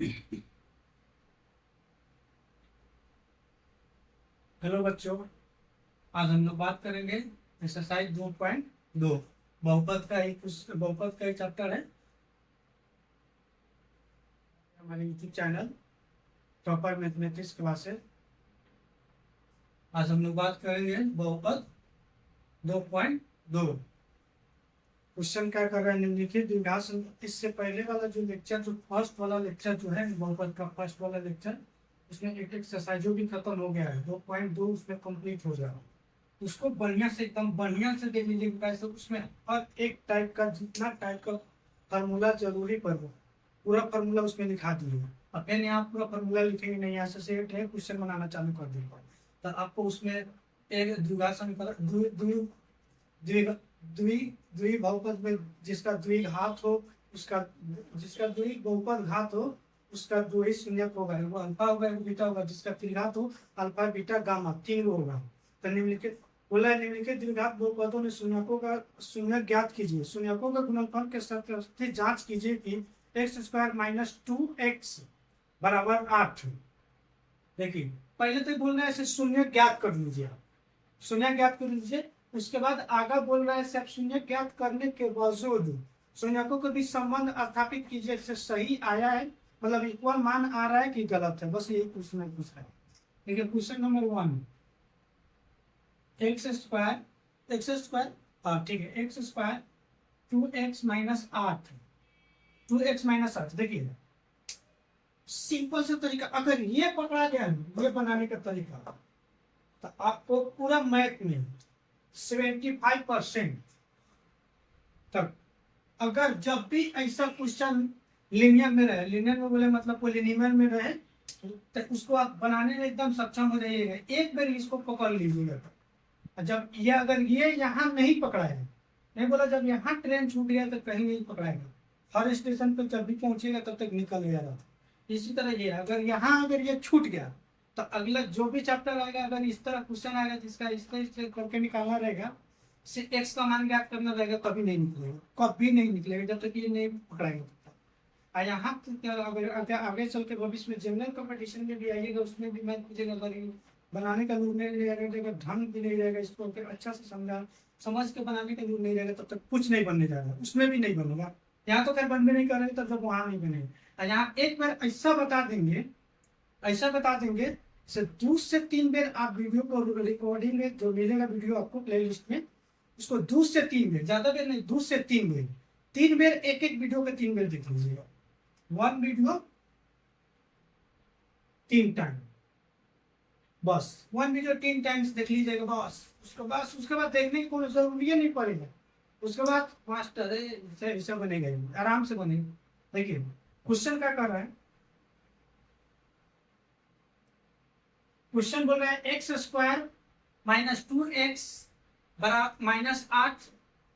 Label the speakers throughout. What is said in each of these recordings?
Speaker 1: Hello बच्चों, आज हम लोग बात करेंगे एक्सरसाइज 2.2 बहुपद का एक चैप्टर है हमारे YouTube channel topper mathematics classes. आज हम लोग बात करेंगे बहुपद 2.2। क्वेश्चन क्या कर रहा है, निम्नलिखित द्विघात समूह। इससे पहले वाला जो लेक्चर, जो फर्स्ट वाला लेक्चर जो है बहुपद का फर्स्ट वाला लेक्चर, उसमें एक एक्सरसाइजों भी खत्म हो गया है। 2.2 उसमें कंप्लीट हो गया। उसको बढ़िया से, एकदम बढ़िया से देख लीजिए कैसे उसमें हर एक टाइप का, जितना टाइप का फार्मूला जरूरी पर हो, पूरा फार्मूला उसमें लिखा दिए। अब फिर यहाँ पूरा फार्मूला लिखेंगे नहीं, यहाँ से सेट है, क्वेश्चन बनाना चालू कर देगा। तो आपको उसमें एक द्विघात समीकरण, द्वि बहुपद में जिसका द्विघात हो, उसका जिसका द्वि बहुपद घात हो, उसका दो ही शून्यक होगा। वो अल्फा होगा, बीटा होगा। जिसका त्रिघात हो, अल्फा बीटा गामा तीन होगा। तो निम्नलिखित बोला है, निम्नलिखित द्विघात बहुपदों में शून्यकों का शून्यक ज्ञात कीजिए। शून्यकों का गुणनफल के साथ जांच कीजिए कि एक्स स्क्वायर माइनस 2x बराबर 8। देखिए पहले तो बोल रहे हैं ऐसे शून्य ज्ञात कर लीजिए, आप शून्य ज्ञात कर लीजिए। उसके बाद आगे बोल रहा है सब शून्य ज्ञात करने के बावजूद शून्यकों के बीच संबंध स्थापित कीजिए। इससे सही आया है, मतलब इक्वल मान आ रहा है कि गलत है, बस यही पूछना है। ठीक है, क्वेश्चन नंबर 1, एक्स स्क्वायर हाँ ठीक है, x square 2x minus 8, 2x-8। देखिए सिंपल से तरीका, अगर ये पकड़ा गया ये बनाने का तरीका, तो आपको पूरा मैथ में 75% तक, अगर जब भी ऐसा क्वेश्चन लीनियर में रहे, लीनियर में बोले मतलब पॉलिनॉमियल में रहे, तो उसको आप बनाने में एकदम सक्षम हो जाइएगा। एक बार इसको पकड़ लीजिएगा। जब ये, अगर ये यहाँ नहीं पकड़ा है, नहीं बोला, जब यहाँ ट्रेन छूट गया तो कहीं नहीं पकड़ाएगा। हर स्टेशन पर जब भी पहुंचेगा तब तक निकल जाएगा। इसी तरह ये अगर यहाँ अगर ये छूट गया, तो अगला जो भी चैप्टर आएगा, अगर इस तरह क्वेश्चन आएगा जिसका इस तरह करके निकालना रहेगा, सिर्फ एक्स का मान ज्ञात करना रहेगा, कभी नहीं निकलेगा, कभी नहीं निकलेगा जब तक ये नहीं पकड़ाएगा। और यहाँ अगर आगे चल के भविष्य में जनरल कॉम्पिटिशन में भी आइएगा, उसमें भी मैथ पूछेगा, बनाने का रूल नहीं रहेगा, ढंग भी नहीं रहेगा, इसको अच्छा से समझ के बनाने का रूल नहीं रहेगा, तब तक कुछ नहीं बनने जा रहा, उसमें भी नहीं बनेगा। यहाँ तो खैर बनने नहीं कर रहे, तब तक वहां नहीं बनेगा। यहाँ एक बार ऐसा बता देंगे, ऐसा बता देंगे से 2 से 3 बार आप वीडियो को, रिकॉर्डिंग में जो मिलेगा वीडियो आपको प्लेलिस्ट में, उसको 2 से 3 बार, ज्यादा बार नहीं, 2 से 3 बार, 3 बार एक एक वीडियो के 3 बार देख लीजिएगा। 1 वीडियो 3 टाइम, बस 1 वीडियो 3 टाइम्स देख लीजिएगा बस। उसके बाद देखने की कोई जरूरी नहीं पड़ेगा। उसके बाद मास्टर ऐसा बनेगा, आराम से बनेगा। देखिए क्वेश्चन क्या कर रहा है, क्वेश्चन बोल रहा है एक्स स्क्वायर माइनस 2x बराबर माइनस 8।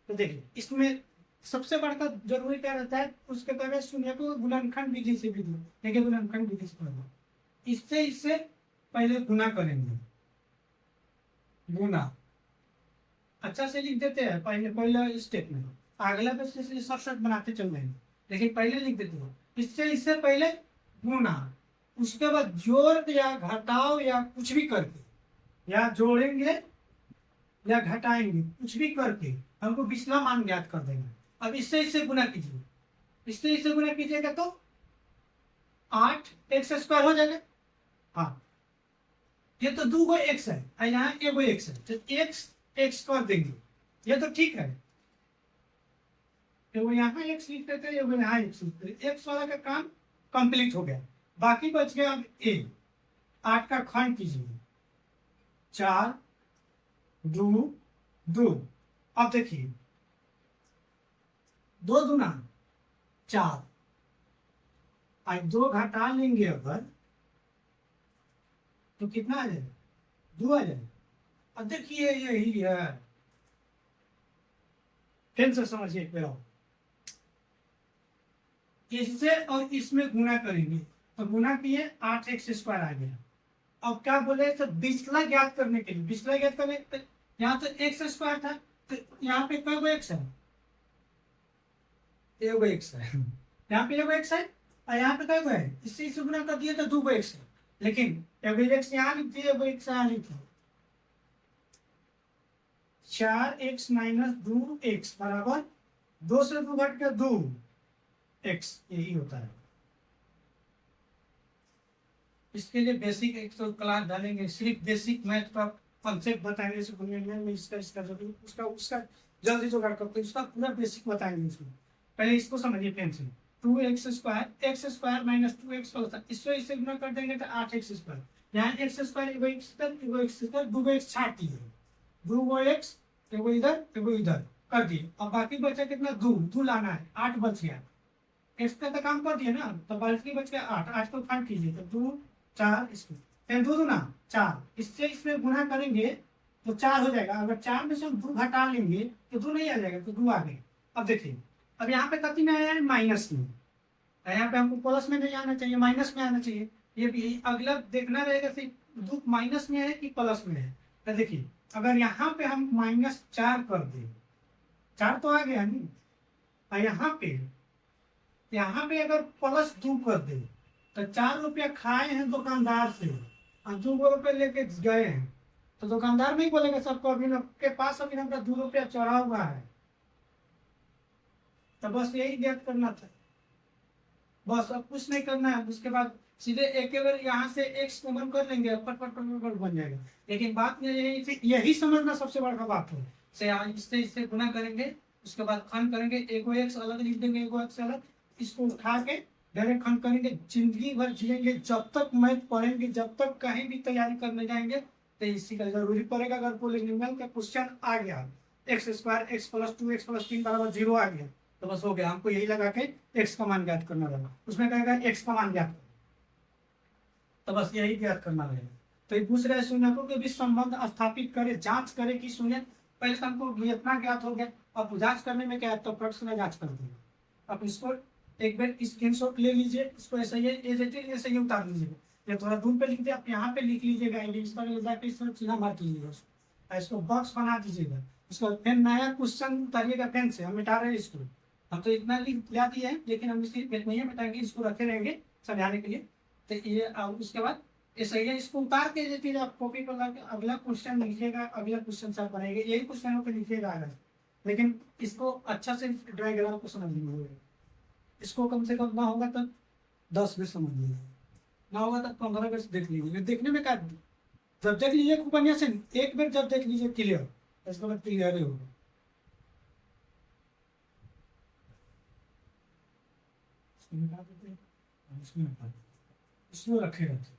Speaker 1: तो देखिए इसमें सबसे बड़ा जरूरी क्या रहता है, उसके पहले शून्य को गुणनखंड विधि से भी देखिए, गुणनखंड विधि से पढ़ना। इससे पहले गुना करेंगे, गुना अच्छा से लिख देते हैं पहले स्टेप में, अगला पे से शॉर्टकट बनाते चल रहे हैं, लेकिन पहले लिख देते हो इससे पहले गुना, उसके बाद जोड़ या घटाओ या कुछ भी करके, या जोड़ेंगे या घटाएंगे, कुछ भी करके हमको पिछला मान ज्ञात कर देंगे। अब इससे गुना कीजिए, इससे गुना कीजिएगा तो 8x स्क्वायर हो जाएगा। हाँ, ये तो 2 एक्स है, यहाँ 1 एक्स है, तो एक्स कर देंगे, ये तो ठीक है। तो यहाँ एक्स लिख देते हैं, यहाँ एक्स लिख देते, एक्स वाला का काम कंप्लीट हो गया। बाकी बच गया अब 8 का खंड कीजिए, 4 2 2। अब देखिए 2 दूना 4, 2 घटा लेंगे अगर तो कितना आ जाएगा, 2 आ जाएगा। अब देखिए यही है, फिर से समझिए एक बार, इससे और इसमें गुना करेंगे, तो गुना किए 8x स्क्वायर आ गया। अब क्या बोले, तो पिछला ज्ञात करने के लिए, पिछला ज्ञात करने के लिए यहाँ तो एक्स स्क्वायर था, तो यहाँ पे कई एक्स है, एगो एक्स है, यहाँ पे एगो एक्स है, और यहाँ पे क्या है, इससे गुना कर दिया तो 2x है, लेकिन एवरेज x यहाँ लिख दिए, एवरेज x यहाँ लिख दिए, 4x माइनस 2x बराबर 2 से 2 घट के 2x, यही होता है। इसके लिए बेसिक एक तो क्लास डालेंगे, सिर्फ बेसिक मैथ का कॉन्सेप्ट बताएंगे में इसका इसका जरूर उसका उसका जल्दी जुगाड़ करते हैं, उसका पूरा बेसिक बताएंगे इसमें। पहले इसको समझिए पेन से, 2x² x² minus 2x plus, इससे गुना कर देंगे तो 8x², यहाँ x² एगो x² 2x छाट दिए, 2x एगो इधर एगो इधर कर दिए, और बाकी बचा कितना, 2 लाना है, 8 बच गया, x का तो काम कर दिए ना, तो बाकी बच गया 8, 8 को काट कीजिए तो 2 4 इसको, 2 दूना 4, इससे इसमें गुना करेंगे तो 4 हो जाएगा, अगर 4 में से हम 2 घटा लेंगे तो 2 नहीं आ जाएगा, तो 2 आ गए। अब देखिए, अब यहाँ पे कति में आया है, माइनस में, यहाँ पे हमको प्लस में नहीं आना चाहिए, माइनस में आना चाहिए, ये भी अगला देखना रहेगा सिर्फ 2 माइनस में है कि प्लस में है। तो देखिए अगर यहाँ पे हम -4 कर दें, 4 तो आ गया नहीं, और यहाँ पे अगर +2 कर दे तो 4 रुपया खाए हैं दुकानदार से और 2 रुपये लेके गए हैं, तो दुकानदार नहीं बोलेगा सबको अभिनव के पास अभिनव का 2 रुपया चढ़ा हुआ है। तो बस यही ज्ञात करना था, बस अब कुछ नहीं करना है। उसके बाद सीधे एक बार यहाँ से x कॉमन कर लेंगे, पट पट पट पट बन जाएगा। लेकिन बात यही समझना सबसे बड़ा बात है, से इससे गुना करेंगे, उसके बाद खंड करेंगे, एगो x अलग लिख देंगे, एगो x अलग, इसको उठा के डायरेक्ट खंड करेंगे, जिंदगी भर जिएंगे, जब तक मैथ पढ़ेंगे, जब तक कहीं भी तैयारी करने जाएंगे तो इसी का जरूरी पड़ेगा। अगर पॉलिनोमियल का क्वेश्चन आ गया, x² x + 2x + 3 बराबर 0 आ गया तो बस हो गया, हमको यही लगा के x का मान ज्ञात करना रहेगा, उसमें कहेगा x का मान ज्ञात, तो बस यही ज्ञात करना रहेगा। तो ये पूछ रहे शून्यकों के बीच संबंध स्थापित करे, जांच करे कि शून्य, पहले तो हमको इतना ज्ञात हो गया, अब जांच करने में क्या है, तो प्रश्न जांच कर देंगे। अब इसको एक बार स्क्रीनशॉट ले लीजिए, इसको ऐसे ही उतार लीजिएगा, ये थोड़ा दूर पे लिख दिया, आप यहाँ पे लिख लीजिएगा, इस पर सीधा मार लीजिएगा, इसको बॉक्स बना दीजिएगा, इसको फिर नया क्वेश्चन उतारिएगा पेन से, हम मिटा रहे हैं इसको, हम तो इतना लिख ला दिए हैं, लेकिन हम इसकी नहीं मिटाएंगे, इसको रखे रहेंगे समझाने के लिए। तो ये उसके बाद ये सही है, इसको उतार के देखिए, आप कॉपी पर लाके अगला क्वेश्चन लिखिएगा, अगला क्वेश्चन सब बनाएंगे, यही क्वेश्चनों पे लिखिएगा आगे, लेकिन इसको अच्छा से डायग्राम को समझ लीजिए, इसको कम से कम ना होगा तो 10 भी समझ लीजिए, ना होगा तो 15 भी देख लीजिए, देखने में क्या, जब देख लीजिए बढ़िया से, एक बार जब देख लीजिए क्लियर, इसके बाद क्लियर ही होगा। इसमें रखे रहते,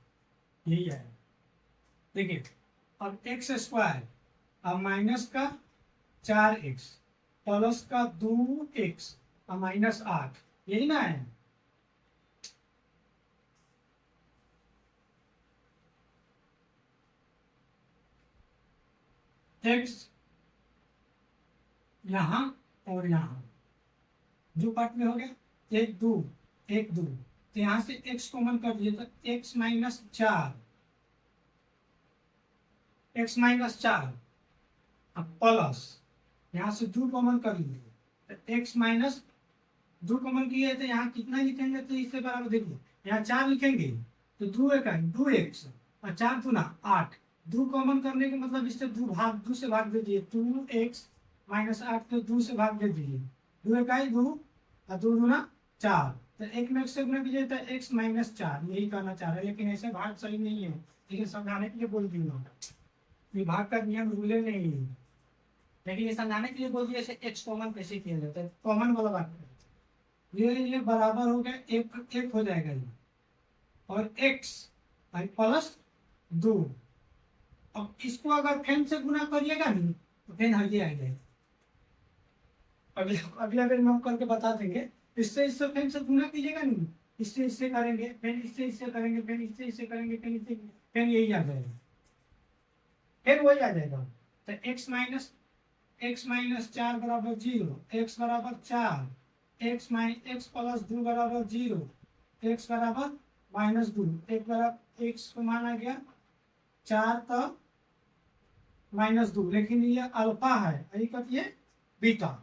Speaker 1: यही है। देखिए अब x² अब माइनस का 4x प्लस का 2x और -8, यही ना है। x यहाँ और यहाँ दो पार्ट में हो गया, 1 2 1 2, तो यहाँ से x कॉमन कर दिए तो x - 4 अब प्लस यहाँ से 2 कॉमन कर लीजिए तो x - 2 कॉमन किए तो यहाँ कितना लिखेंगे, तो इससे बराबर देखिए, यहाँ 4 लिखेंगे तो 2x और 4 दूना 8, 2 कॉमन करने के मतलब इससे 2 से भाग दे दिए, 2x - 8 को 2 से भाग दे दीजिए, 2 1 2 और 2 दूना 4, तो एक में से गुना कीजिए तो x - 4, यही कहना चाह रहे हैं, लेकिन ऐसे भाग सही नहीं है, लेकिन समझाने के लिए बोल दिया, ये भाग का नियम रूले नहीं है, लेकिन ये समझाने के लिए बोल दिया ऐसे x कॉमन कैसे किया जाता है, कॉमन वाला बात ये बराबर हो गया, एक हो जाएगा ये, और x प्लस 2, अब इसको अगर फेन से गुना करिएगा नहीं तो फेन आगे आ जाएगा, अगला बार हम करके बता देंगे, इससे फेन से गुना कीजिएगा नहीं, इससे करेंगे, फिर इससे करेंगे, फिर इससे करेंगे, फिर यही आ जाएगा, फिर वही आ जाएगा। तो x - 4 बराबर 0, x बराबर 4, x + 2 बराबर 0, x बराबर -2, एक बराबर x को माना गया 4 तो -2, लेकिन ये अल्फा है, ये बीटा,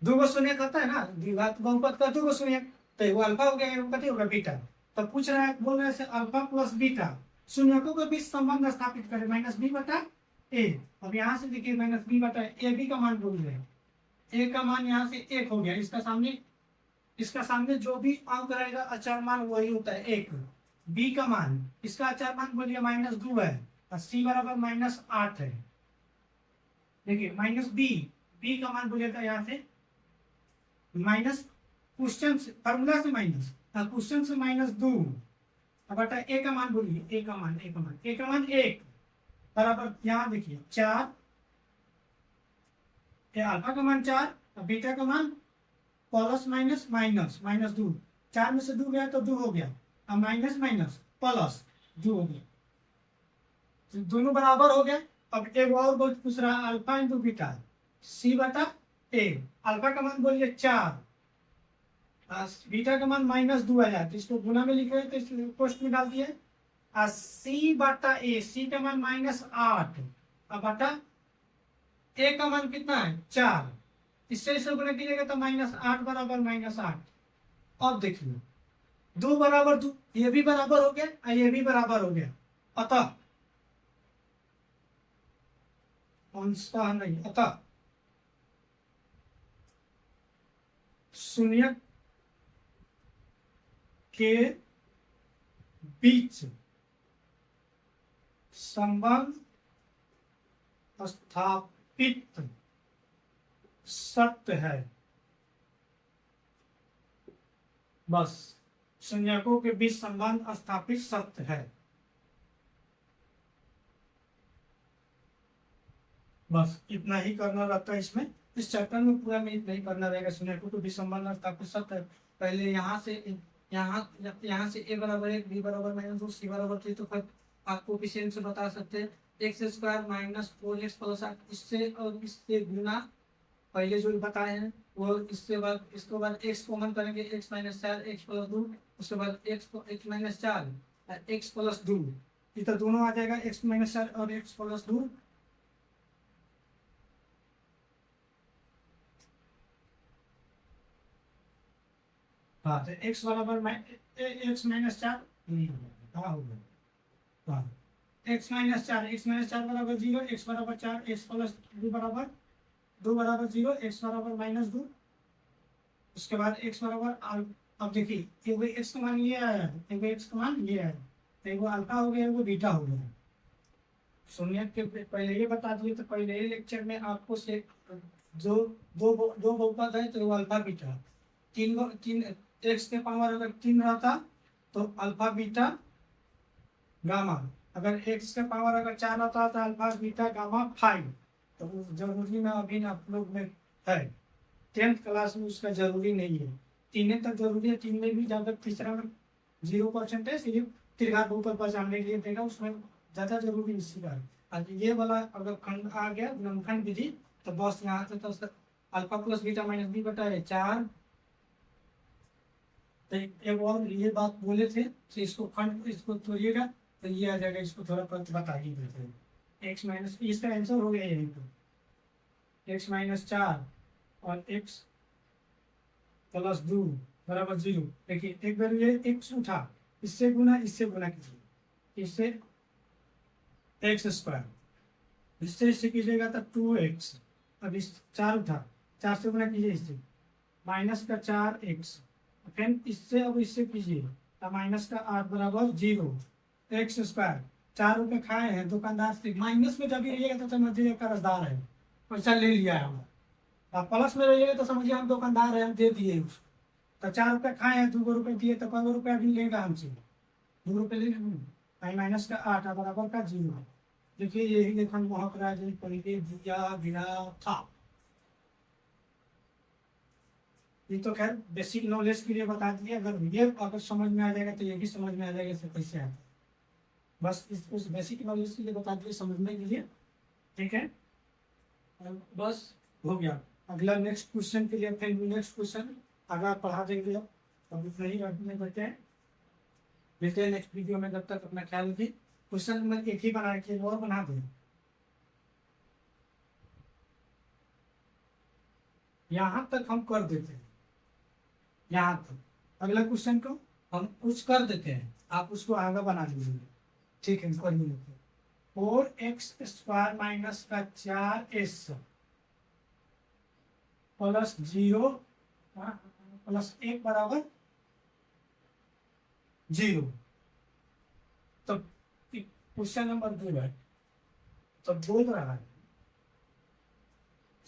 Speaker 1: 2 गो शून्य कहता है ना, द्विघात बहुपद का 2 गो शून्य, तो वो अल्फा हो गया, वो कथी होगा बीटा। तो पूछ रहा है, बोल रहे हैं अल्फा प्लस बीटा शून्यकों के बीच संबंध स्थापित करें माइनस बी बटा ए। अब यहाँ से देखिए माइनस बी बटा ए, बी का मान बोल रहे हैं, ए का मान यहाँ से एक हो गया, इसका सामने जो भी अंक रहेगा अचर मान वही होता है एक। बी का मान, इसका अचर मान बोलिए -2 है और सी बराबर -8 है। देखिए माइनस बी, बी का मान बोलिएगा यहाँ से माइनस, क्वेश्चन फॉर्मूला से माइनस, क्वेश्चन से -2 बटा ए का मान बोलिए, ए का मान एक बराबर यहाँ देखिए 4, अल्फा का मान 4 और बीटा का मान प्लस माइनस -2, 4 में से 2 गया तो 2 हो गया, अब माइनस माइनस प्लस 2 हो गया, तो दोनों बराबर हो गया। अब एक और बहुत पूछ रहा है अल्फा इंटू बीटा सी बटा ए, अल्फा का मान बोलिए 4, बीटा का मान -2 आया तो इसको गुना में लिखे तो इसको पोस्ट में डाल दिए, सी बटा ए, सी का मान -8 अब बटा ए का मान कितना है 4, इससे इसे गुना कीजिएगा तो -8 बराबर -8। अब देखिए 2 बराबर 2, ये भी बराबर हो गया और ये भी बराबर हो गया, अतः अंशतः नहीं, अतः शून्य के बीच संबंध स्थापित सत्य है। बस शून्यकों के बीच संबंध स्थापित सत्य है, बस इतना ही करना रहता है इसमें। इस चैप्टर में पूरा में इतना ही करना रहेगा। शून्यकों के बीच संबंध स्थापित सत्य है। पहले यहाँ से ए बराबर 1, बी बराबर -2, सी बराबर 3, तो फिर आप कोफिशिएंट से बता सकते हैं एक्स स्क्वायर -4x प्लस 8, इससे और इससे गुना पहले जो बताए हैं वो, इसके बाद x कॉमन करेंगे, x -4 x प्लस 2, उसके बाद x -4 x प्लस 2, इधर दोनों आ जाएगा x -4 और x प्लस 2। हाँ तो x बराबर x -4 हाँ हो गया, हाँ x -4 बराबर 0, x बराबर 4, x प्लस 2 बराबर 0, x बराबर -2, उसके बाद x बराबर, अब देखिए एगो x का मान ये आया है, एगो x का मान ये है, एगो अल्फा हो गया, एगो बीटा हो गया। शून्य के पहले ये बता दिए, तो पहले ही लेक्चर में आपको से जो दो बहुपद है तो वो अल्फा बीटा, तीन x के पावर अगर 3 रहता तो अल्फा बीटा गामा, अगर x के पावर अगर 4 रहता तो अल्फा बीटा गामा 5। तो जरूरी में अभी आप लोग में है 10th क्लास में उसका जरूरी नहीं है, 3 तक जरूरी है, 3 में भी ज़्यादा, तीसरा में 0% है, सिर्फ त्रिघात बहुपद पहचानने के लिए देगा, उसमें ज़्यादा जरूरी इसी का है। ये वाला अगर खंड आ गया गुणनखंड विधि तो बस यहाँ से तो alpha plus beta minus b बटा 4। तो एक और ये बात बोले थे तो इसको खंड, इसको तोड़िएगा तो ये आ जाएगा, इसको थोड़ा बताइए देते हैं। x माइनस, इसका आंसर हो गया यही तो, x -4 और x प्लस 2 बराबर 0। देखिए एक बार ये x उठा, इससे गुना कीजिए, इससे x स्क्वायर, इससे कीजिएगा तो 2x, अब इस 4 उठा, 4 से गुना कीजिए, इससे माइनस का 4x, फिर इससे अब इससे कीजिए तो माइनस का 8 बराबर 0, x स्क्वायर। 4 रुपये खाए हैं दुकानदार से, माइनस में जब रहिएगा तो समझिए कर्जदार है, पैसा ले लिया है हमारा। आप प्लस में रहिएगा तो समझिए हम दुकानदार हैं, हम दे दिए उसको। तो 4 रुपये खाए हैं, 2 रुपये दिए तो 5 रुपये अभी लेगा हमसे, 2 रुपये लेगा, माइनस का 8 बराबर का 0। देखिए यही लेखन महक राजन पहले दिया गया था। ये तो खैर बेसिक नॉलेज के लिए बता दिए, अगर समझ में आ जाएगा तो ये भी समझ में आ जाएगा इससे कैसे आता है। बस इसको बेसिक नॉलेज के लिए बता दिए समझने के लिए, ठीक है। बस हो गया। अगला नेक्स्ट क्वेश्चन के लिए फिर नेक्स्ट क्वेश्चन अगर पढ़ा देंगे, अब इतना ही रखने बैठे हैं, मिलते हैं नेक्स्ट वीडियो में। जब तक अपना ख्याल रखिए। क्वेश्चन में एक ही बना के और बना दें, यहाँ तक हम कर देते हैं, यहाँ तक अगला क्वेश्चन को हम कुछ कर देते हैं, आप उसको आगे बना लीजिए। ठीक है, कर लेते हैं। 4x² माइनस का 4s प्लस 0 प्लस 1 बराबर 0। तो क्वेश्चन नंबर 2 है, तो बोल रहा है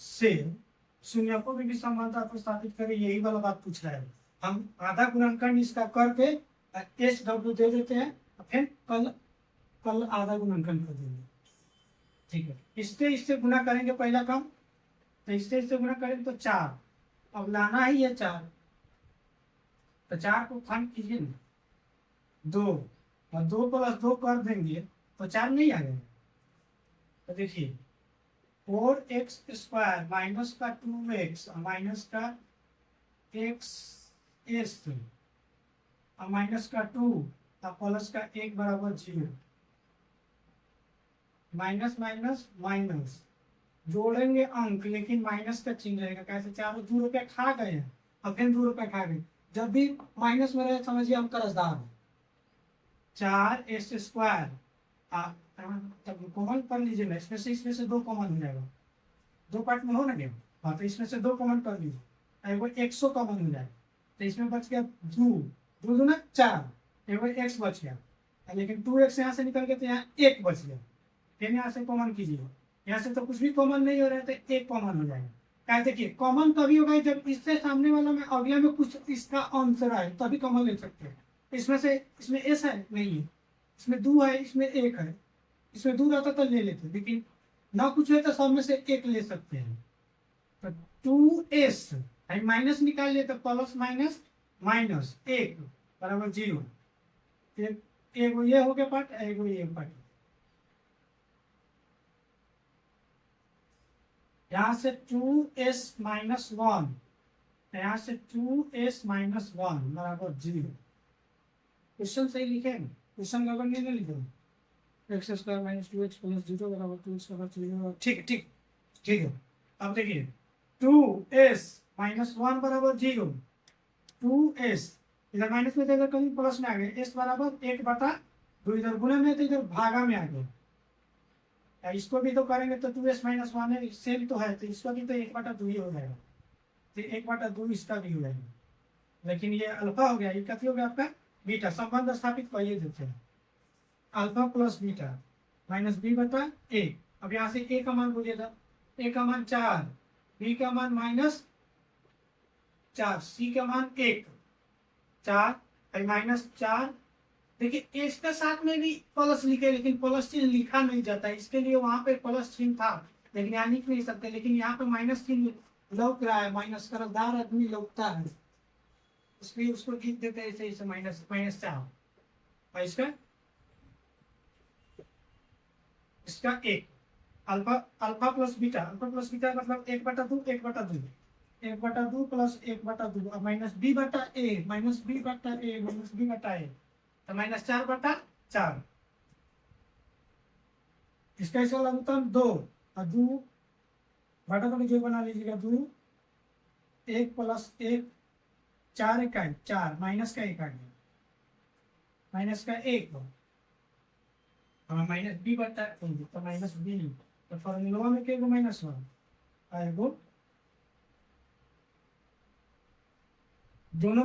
Speaker 1: से शून्यकों की समानता को स्थापित करें, यही वाला बात पूछ रहा है। हम आधा गुणनखंड इसका करके एस डब्ल्यू दे देते हैं, फिर कल आधा गुणनखंड कर देंगे। ठीक है, इससे गुणा करेंगे पहला काम, तो इससे गुणा करेंगे तो 4। अब लाना ही है 4, तो 4 को खंड कीजिए ना 2, और 2 प्लस 2 कर देंगे तो 4 नहीं आ गए। तो देखिए 4x² माइनस का 2x माइनस का x माइनस का 2 प्लस का 1 बराबर 0। माइनस माइनस माइनस जोड़ेंगे अंक, लेकिन माइनस का चिन्ह रहेगा। कैसे? 4 2 रुपया खा गए हैं, अब फिर 2 रुपया खा गए। जब भी माइनस में रहे समझिए हम कर्जदार हैं। 4s², तब कॉमन कर लीजिए ना, इसमें से 2 कॉमन हो जाएगा, 2 पार्ट में हो ना गेम। हाँ, तो इसमें से 2 कॉमन कर लीजिए, एगो 100 कॉमन हो जाएगा, तो इसमें बच गया 2 2 दूना 4, एगो x बच गया, लेकिन 2x यहाँ से निकल गया तो यहाँ 1 बच गया। फिर यहाँ से कॉमन कीजिए, यहाँ से तो कुछ भी कॉमन नहीं हो रहा है, तो 1 कॉमन हो जाएगा। क्या देखिए, कॉमन तभी होगा जब इससे सामने वाला में अगले में कुछ इसका आंसर आए, तभी कॉमन ले सकते हैं। इसमें एस है नहीं है, इसमें 2 है, इसमें 1 है, इसमें 2 रहता तो ले लेते, लेकिन ना कुछ है तो सब में से 1 ले सकते हैं। तो 2s माइनस निकाल लिए तो प्लस माइनस माइनस 1 बराबर 0। एगो ये हो गया पार्ट, एगो ये पार्ट। यहाँ से 2s माइनस 1, यहाँ से 2s माइनस 1 बराबर 0। क्वेश्चन सही लिखे, क्वेश्चन गड़बड़ नहीं लिखे। x² माइनस 2x प्लस 0 बराबर 2x बराबर 0। ठीक है, ठीक है। अब देखिए 2s माइनस 1 बराबर 0, 2s इधर माइनस में, तो इधर कहीं प्लस में आ गए, s बराबर 1/2, इधर गुणे में तो इधर भागा में आ गया। इसको भी तो करेंगे तो 2s माइनस 1 है, सेम तो है, तो इसका भी तो 1/2 ही हो जाएगा, तो 1/2 इसका भी हो जाएगा। लेकिन ये अल्फा हो गया, ये कथी हो गया आपका बीटा। संबंध स्थापित करिए देते हैं, alpha plus beta minus b/a। अब यहाँ से a का मान बोलिएगा, a का मान 4, b का मान -4, c का मान 1, 4 माइनस 4। देखिए इसके साथ में भी प्लस लिखे, लेकिन प्लस चिन्ह लिखा नहीं जाता, इसके लिए वहां पे प्लस चिन्ह था, लेकिन यहाँ लिख नहीं सकते, लेकिन यहाँ पे माइनस चिन्ह लौक रहा है, माइनस कर्जदार आदमी लौकता है, इसलिए उसको लिख देते हैं ऐसे माइनस 4। और इसका 1 अल्फा प्लस बीटा मतलब 1/2 1/2 1/2 plus 1/2 minus b/a minus b/a तो -4/4। इसका लघुत्तम 2, और 2 बटा को जो बना लीजिएगा 2 1 प्लस 1 4 इकाई 4 माइनस का 1 आ गया, माइनस का 1 माइनस b/a तो माइनस b, तो फॉर्मूला में क्या -1 आएगा दोनों